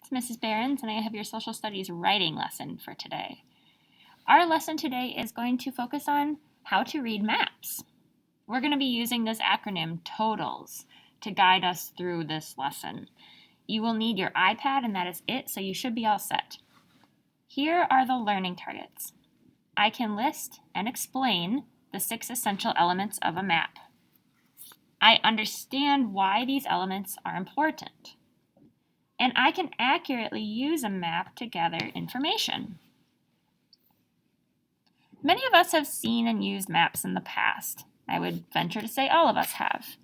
It's Mrs. Behrens, and I have your social studies writing lesson for today. Our lesson today is going to focus on how to read maps. We're going to be using this acronym Todals to guide us through this lesson. You will need your iPad, and that is it, so you should be all set. Here are the learning targets. I can list and explain the 6 essential elements of a map. I understand why these elements are important. And I can accurately use a map to gather information. Many of us have seen and used maps in the past. I would venture to say all of us have.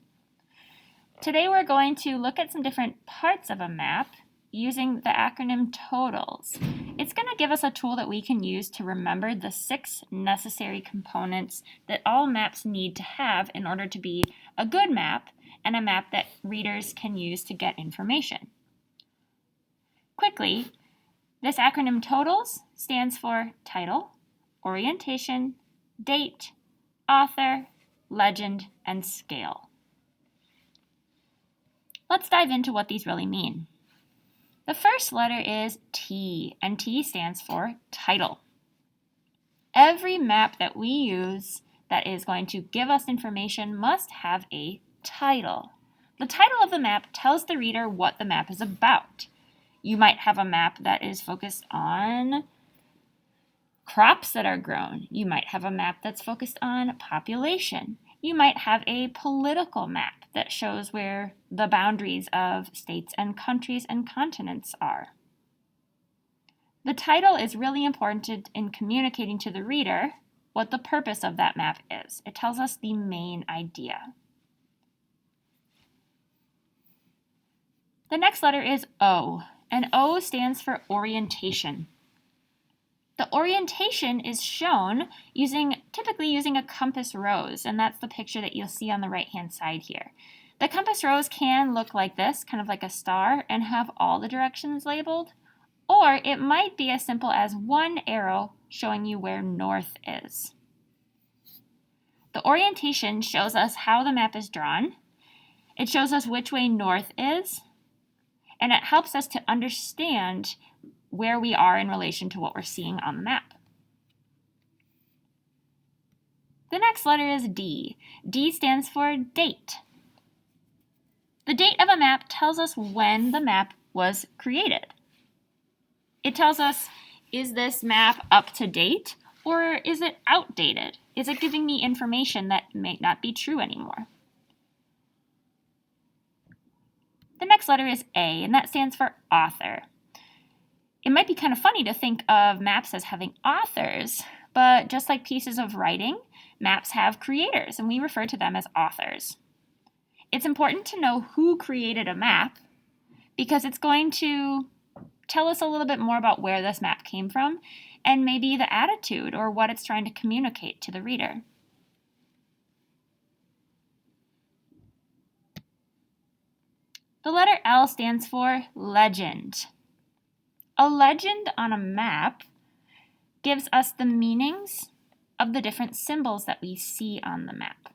Today we're going to look at some different parts of a map using the acronym Todals. It's going to give us a tool that we can use to remember the 6 necessary components that all maps need to have in order to be a good map and a map that readers can use to get information. Quickly, this acronym Todals stands for title, orientation, date, author, legend, and scale. Let's dive into what these really mean. The first letter is T, and T stands for title. Every map that we use that is going to give us information must have a title. The title of the map tells the reader what the map is about. You might have a map that is focused on crops that are grown. You might have a map that's focused on population. You might have a political map that shows where the boundaries of states and countries and continents are. The title is really important in communicating to the reader what the purpose of that map is. It tells us the main idea. The next letter is O, and O stands for orientation. The orientation is shown typically using a compass rose, and that's the picture that you'll see on the right-hand side here. The compass rose can look like this, kind of like a star, and have all the directions labeled, or it might be as simple as one arrow showing you where north is. The orientation shows us how the map is drawn. It shows us which way north is, and it helps us to understand where we are in relation to what we're seeing on the map. The next letter is D. D stands for date. The date of a map tells us when the map was created. It tells us, is this map up to date or is it outdated? Is it giving me information that may not be true anymore? The next letter is A, and that stands for author. It might be kind of funny to think of maps as having authors, but just like pieces of writing, maps have creators, and we refer to them as authors. It's important to know who created a map because it's going to tell us a little bit more about where this map came from and maybe the attitude or what it's trying to communicate to the reader. The letter L stands for legend. A legend on a map gives us the meanings of the different symbols that we see on the map.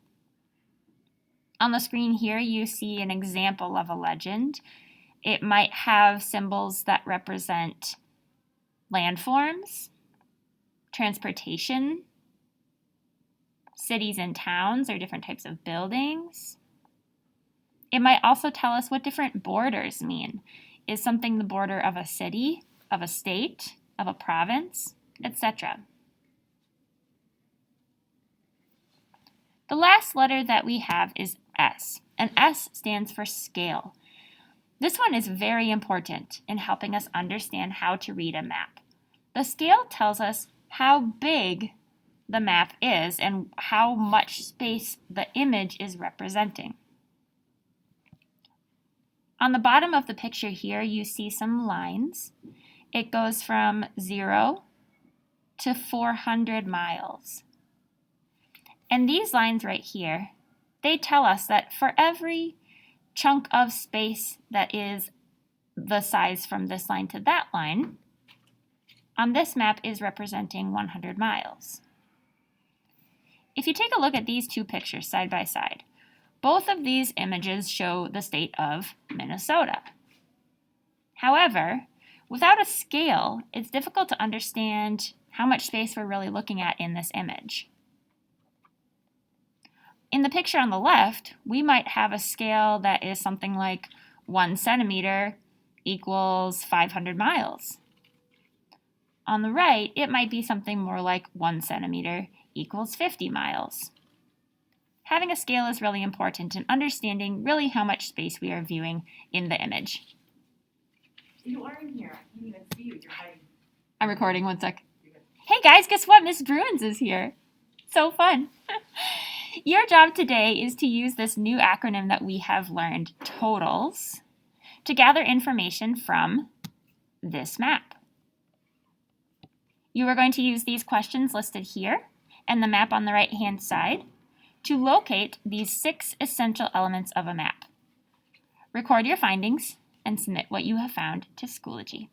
On the screen here, you see an example of a legend. It might have symbols that represent landforms, transportation, cities and towns or different types of buildings. It might also tell us what different borders mean. Is something the border of a city, of a state, of a province, etc. The last letter that we have is S, and S stands for scale. This one is very important in helping us understand how to read a map. The scale tells us how big the map is and how much space the image is representing. On the bottom of the picture here, you see some lines. It goes from 0 to 400 miles. And these lines right here, they tell us that for every chunk of space that is the size from this line to that line, on this map is representing 100 miles. If you take a look at these two pictures side by side, both of these images show the state of Minnesota. However, Without a scale, it's difficult to understand how much space we're really looking at in this image. In the picture on the left, we might have a scale that is something like 1 centimeter equals 500 miles. On the right, it might be something more like 1 centimeter equals 50 miles. Having a scale is really important in understanding really how much space we are viewing in the image. You are in here. I can't even see you. You're hiding. I'm recording, 1 sec. Hey guys, guess what? Miss Bruins is here. So fun. Your job today is to use this new acronym that we have learned, Todals, to gather information from this map. You are going to use these questions listed here and the map on the right-hand side to locate these 6 essential elements of a map. Record your findings and submit what you have found to Schoology.